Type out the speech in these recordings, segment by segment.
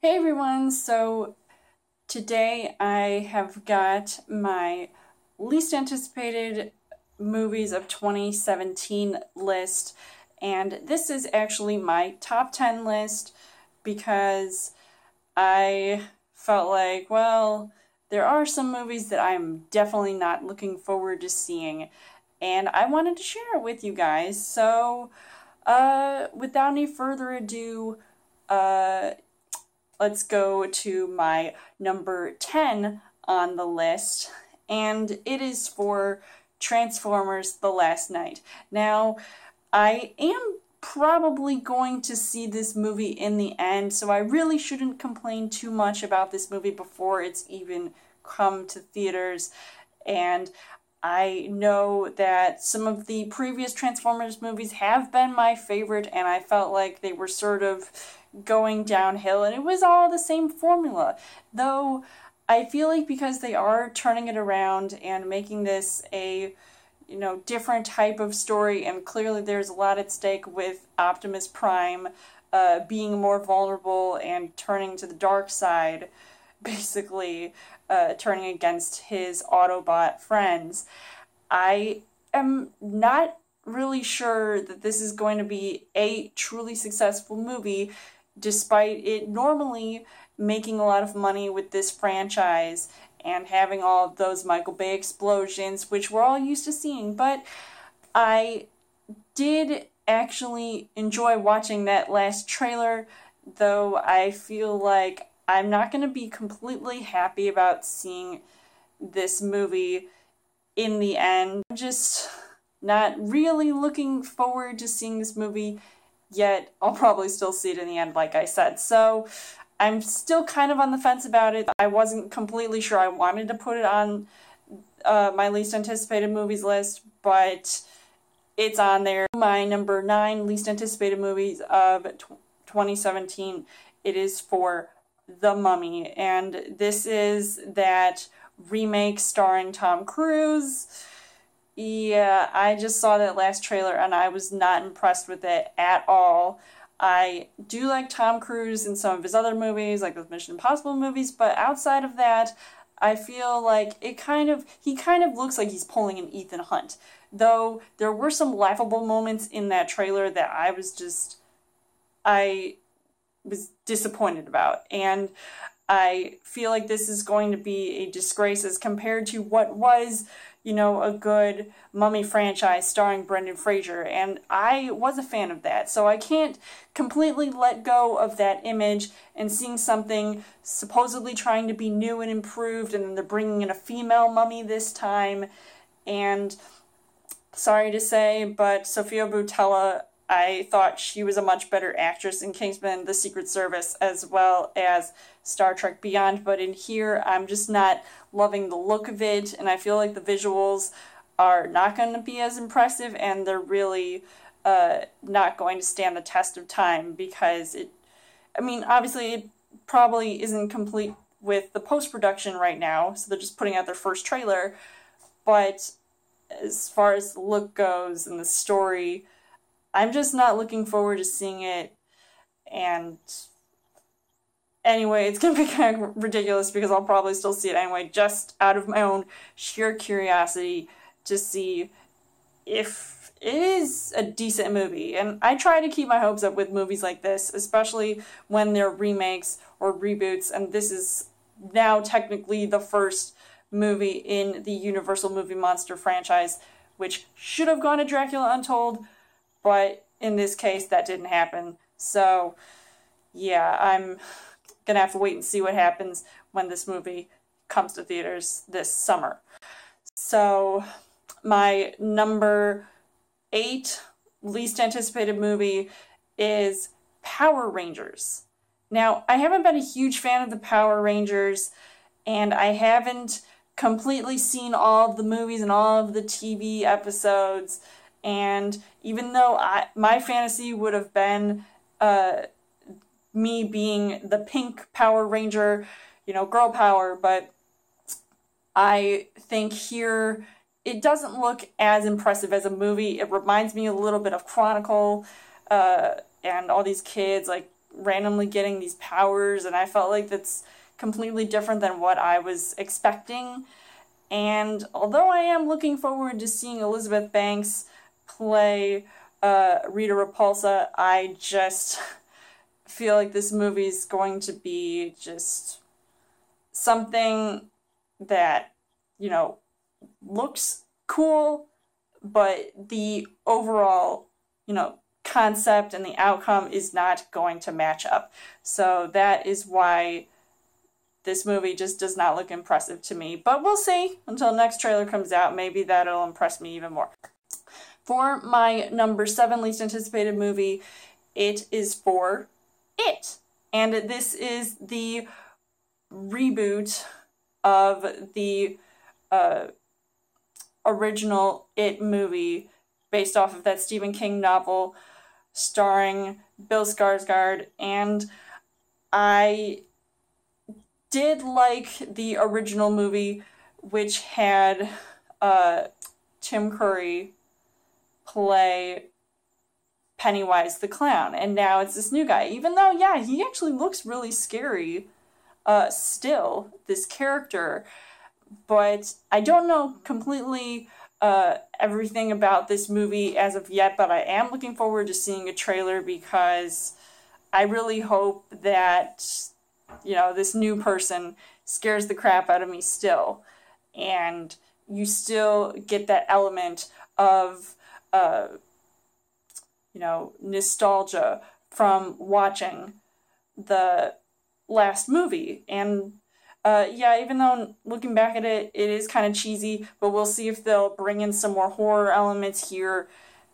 Hey everyone, so today I have got my least anticipated movies of 2017 list, and this is actually my top 10 list because I felt like, well, there are some movies that I'm definitely not looking forward to seeing, and I wanted to share it with you guys. So, without any further ado, uh, let's go to my number 10 on the list, and it is for Transformers The Last Night. Now, I am probably going to see this movie in the end, so I really shouldn't complain too much about this movie before it's even come to theaters. And I know that some of the previous Transformers movies have been my favorite, and I felt like they were sort of going downhill, and it was all the same formula. Though I feel like because they are turning it around and making this a different type of story, and clearly there's a lot at stake with Optimus Prime being more vulnerable and turning to the dark side, basically turning against his Autobot friends. I am not really sure that this is going to be a truly successful movie, despite it normally making a lot of money with this franchise and having all of those Michael Bay explosions, which we're all used to seeing. But I did actually enjoy watching that last trailer, though I feel like I'm not going to be completely happy about seeing this movie in the end. I'm just not really looking forward to seeing this movie, yet I'll probably still see it in the end, like I said. So I'm still kind of on the fence about it. I wasn't completely sure I wanted to put it on my least anticipated movies list, but it's on there. My number 9 least anticipated movies of 2017, it is for The Mummy, and this is that remake starring Tom Cruise. Yeah, I just saw that last trailer and I was not impressed with it at all. I do like Tom Cruise in some of his other movies, like the Mission Impossible movies, but outside of that, I feel like he kind of looks like he's pulling an Ethan Hunt. Though there were some laughable moments in that trailer that I was disappointed about. And I feel like this is going to be a disgrace as compared to what was, a good Mummy franchise starring Brendan Fraser, and I was a fan of that, so I can't completely let go of that image and seeing something supposedly trying to be new and improved, and then they're bringing in a female mummy this time, and sorry to say, but Sofia Boutella, I thought she was a much better actress in Kingsman: The Secret Service as well as Star Trek Beyond, but in here I'm just not loving the look of it, and I feel like the visuals are not going to be as impressive, and they're really not going to stand the test of time because obviously it probably isn't complete with the post-production right now, so they're just putting out their first trailer, but as far as the look goes and the story, I'm just not looking forward to seeing it. And anyway, it's going to be kind of ridiculous because I'll probably still see it anyway, just out of my own sheer curiosity to see if it is a decent movie. And I try to keep my hopes up with movies like this, especially when they're remakes or reboots, and this is now technically the first movie in the Universal Movie Monster franchise, which should have gone to Dracula Untold, but in this case, that didn't happen. So, yeah, I'm gonna have to wait and see what happens when this movie comes to theaters this summer. So, my number 8 least anticipated movie is Power Rangers. Now, I haven't been a huge fan of the Power Rangers, and I haven't completely seen all of the movies and all of the TV episodes. And even though my fantasy would have been me being the pink Power Ranger, girl power, but I think here it doesn't look as impressive as a movie. It reminds me a little bit of Chronicle and all these kids like randomly getting these powers, and I felt like that's completely different than what I was expecting. And although I am looking forward to seeing Elizabeth Banks play Rita Repulsa, I just feel like this movie's going to be just something that, you know, looks cool, but the overall, you know, concept and the outcome is not going to match up. So that is why this movie just does not look impressive to me. But we'll see until next trailer comes out. Maybe that'll impress me even more. For my number 7 least anticipated movie, it is for It. And this is the reboot of the original It movie based off of that Stephen King novel starring Bill Skarsgård, and I did like the original movie, which had Tim Curry play Pennywise the Clown, and now it's this new guy, even though, yeah, he actually looks really scary still, this character, but I don't know completely everything about this movie as of yet, but I am looking forward to seeing a trailer because I really hope that, you know, this new person scares the crap out of me still, and you still get that element of, you know, nostalgia from watching the last movie. And yeah, even though looking back at it, it is kind of cheesy, but we'll see if they'll bring in some more horror elements here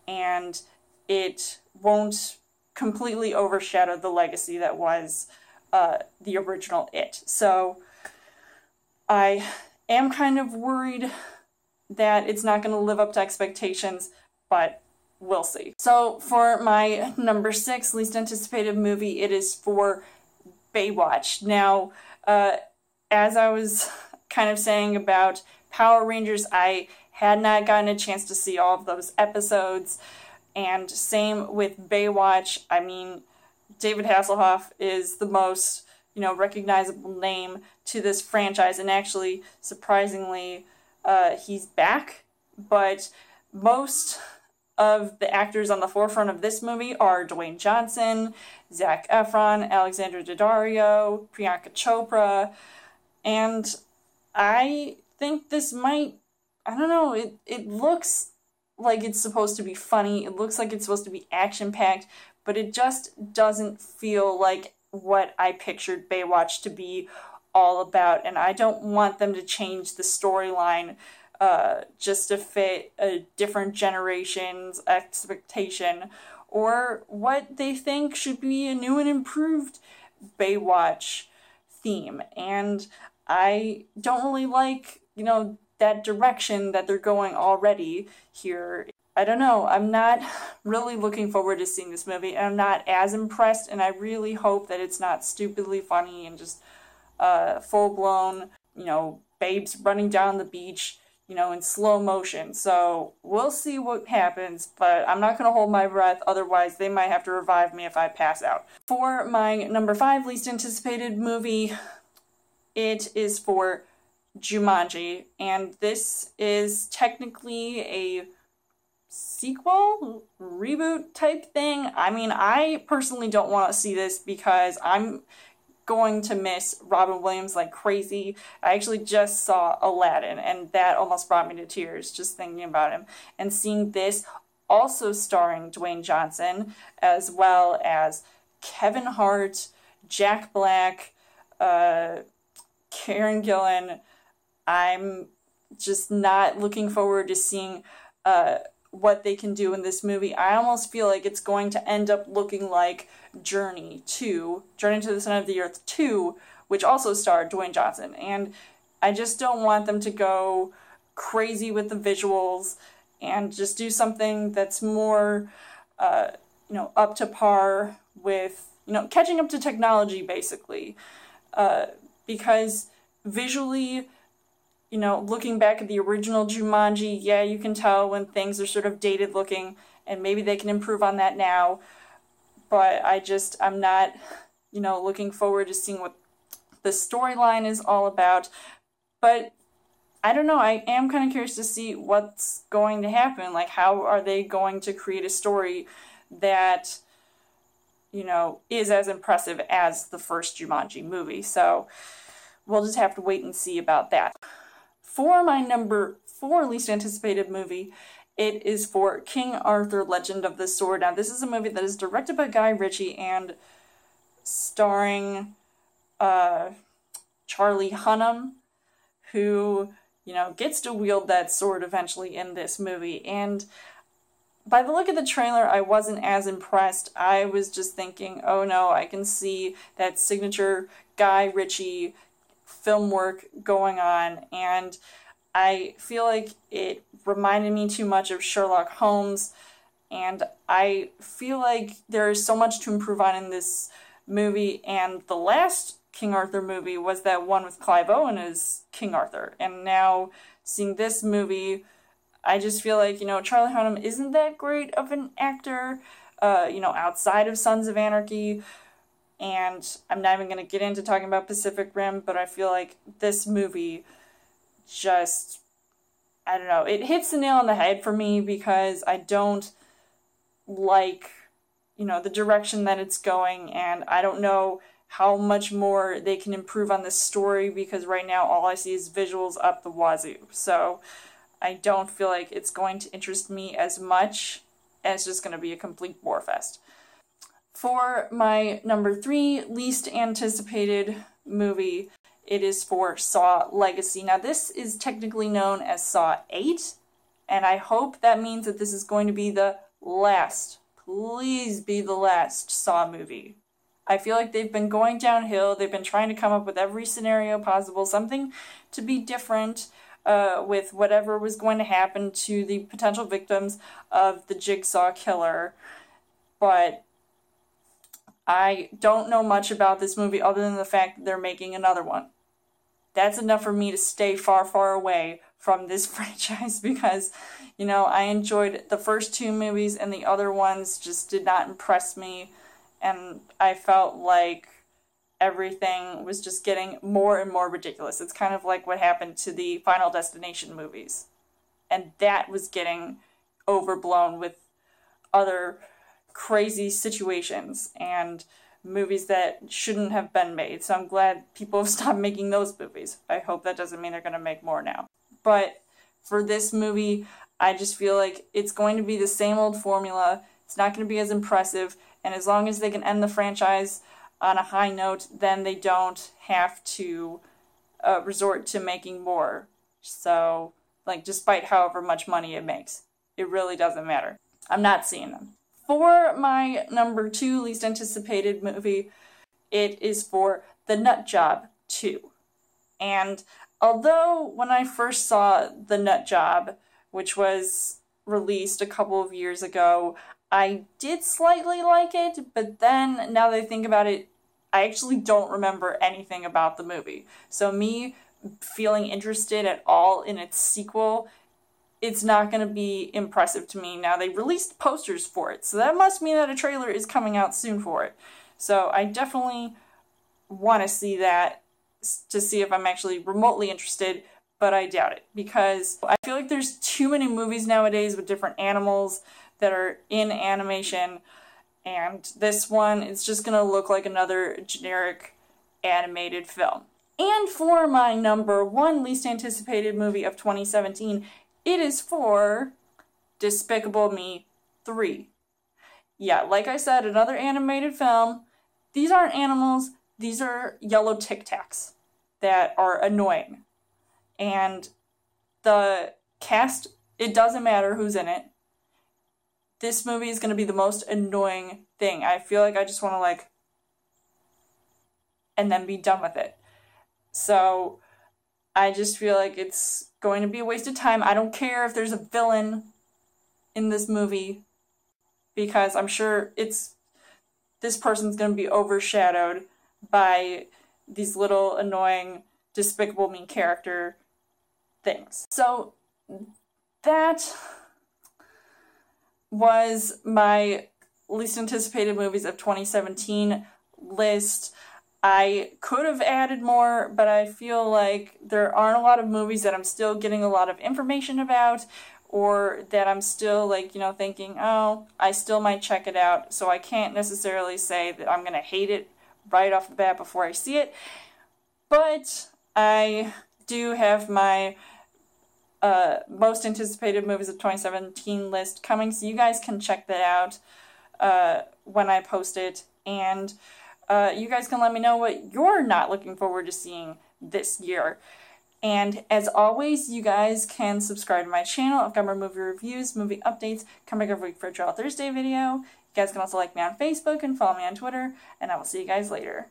and it won't completely overshadow the legacy that was the original It. So I am kind of worried that it's not going to live up to expectations, but we'll see. So for my number 6 least anticipated movie, it is for Baywatch. Now, as I was kind of saying about Power Rangers, I had not gotten a chance to see all of those episodes, and same with Baywatch. I mean, David Hasselhoff is the most, you know, recognizable name to this franchise, and actually, surprisingly, he's back, but most of the actors on the forefront of this movie are Dwayne Johnson, Zac Efron, Alexandra Daddario, Priyanka Chopra, and I think this might, I don't know, it looks like it's supposed to be funny, it looks like it's supposed to be action-packed, but it just doesn't feel like what I pictured Baywatch to be all about, and I don't want them to change the storyline just to fit a different generation's expectation, or what they think should be a new and improved Baywatch theme. And I don't really like, you know, that direction that they're going already here. I don't know, I'm not really looking forward to seeing this movie, and I'm not as impressed, and I really hope that it's not stupidly funny and just full-blown, you know, babes running down the beach, you know, in slow motion. So we'll see what happens, but I'm not going to hold my breath, otherwise they might have to revive me if I pass out. For my number 5 least anticipated movie, it is for Jumanji, and this is technically a sequel, reboot type thing. I mean, I personally don't want to see this because I'm going to miss Robin Williams like crazy. I actually just saw Aladdin, and that almost brought me to tears just thinking about him. And seeing this also starring Dwayne Johnson, as well as Kevin Hart, Jack Black, Karen Gillan, I'm just not looking forward to seeing what they can do in this movie. I almost feel like it's going to end up looking like Journey to the Center of the Earth 2, which also starred Dwayne Johnson. And I just don't want them to go crazy with the visuals and just do something that's more, you know, up to par with, you know, catching up to technology, basically. Because visually, you know, looking back at the original Jumanji, yeah, you can tell when things are sort of dated looking, and maybe they can improve on that now. but I'm not, looking forward to seeing what the storyline is all about. But I don't know, I am kind of curious to see what's going to happen. Like, how are they going to create a story that, is as impressive as the first Jumanji movie? So we'll just have to wait and see about that. For my number 4 least anticipated movie, it is for King Arthur, Legend of the Sword. Now, this is a movie that is directed by Guy Ritchie and starring Charlie Hunnam, who, gets to wield that sword eventually in this movie. And by the look of the trailer, I wasn't as impressed. I was just thinking, oh no, I can see that signature Guy Ritchie film work going on, and I feel like it reminded me too much of Sherlock Holmes, and I feel like there is so much to improve on in this movie. And the last King Arthur movie was that one with Clive Owen as King Arthur, and now seeing this movie, I just feel like, Charlie Hunnam isn't that great of an actor, outside of Sons of Anarchy. And I'm not even going to get into talking about Pacific Rim, but I feel like this movie just, I don't know, it hits the nail on the head for me, because I don't like, the direction that it's going, and I don't know how much more they can improve on this story, because right now all I see is visuals up the wazoo. So I don't feel like it's going to interest me as much, and it's just going to be a complete bore fest. For my number 3 least anticipated movie, it is for Saw Legacy. Now, this is technically known as Saw 8, and I hope that means that this is going to be the last, please be the last Saw movie. I feel like they've been going downhill. They've been trying to come up with every scenario possible, something to be different with whatever was going to happen to the potential victims of the Jigsaw Killer. But I don't know much about this movie other than the fact that they're making another one. That's enough for me to stay far, far away from this franchise, because, I enjoyed the first 2 movies and the other ones just did not impress me, and I felt like everything was just getting more and more ridiculous. It's kind of like what happened to the Final Destination movies, and that was getting overblown with other crazy situations and movies that shouldn't have been made. So I'm glad people have stopped making those movies. I hope that doesn't mean they're going to make more now. But for this movie, I just feel like it's going to be the same old formula. It's not going to be as impressive, and as long as they can end the franchise on a high note, then they don't have to resort to making more. So, despite however much money it makes, it really doesn't matter. I'm not seeing them. For my number 2 least anticipated movie, it is for The Nut Job 2. And although when I first saw The Nut Job, which was released a couple of years ago, I did slightly like it, but then now that I think about it, I actually don't remember anything about the movie. So me feeling interested at all in its sequel, it's not going to be impressive to me. Now, they released posters for it, so that must mean that a trailer is coming out soon for it. So I definitely want to see that to see if I'm actually remotely interested, but I doubt it, because I feel like there's too many movies nowadays with different animals that are in animation, and this one, it's just going to look like another generic animated film. And for my number 1 least anticipated movie of 2017, it is for Despicable Me 3. Yeah, like I said, another animated film. These aren't animals, these are yellow Tic Tacs that are annoying. And the cast, it doesn't matter who's in it. This movie is going to be the most annoying thing. I feel like I just want to and then be done with it. So I just feel like it's going to be a waste of time. I don't care if there's a villain in this movie, because I'm sure this person's going to be overshadowed by these little annoying Despicable Me character things. So that was my least anticipated movies of 2017 list. I could have added more, but I feel like there aren't a lot of movies that I'm still getting a lot of information about, or that I'm still, like, you know, thinking, oh, I still might check it out, so I can't necessarily say that I'm going to hate it right off the bat before I see it. But I do have my most anticipated movies of 2017 list coming, so you guys can check that out when I post it, and you guys can let me know what you're not looking forward to seeing this year. And as always, you guys can subscribe to my channel. I've got more movie reviews, movie updates, come back every week for a Draw Thursday video. You guys can also like me on Facebook and follow me on Twitter, and I will see you guys later.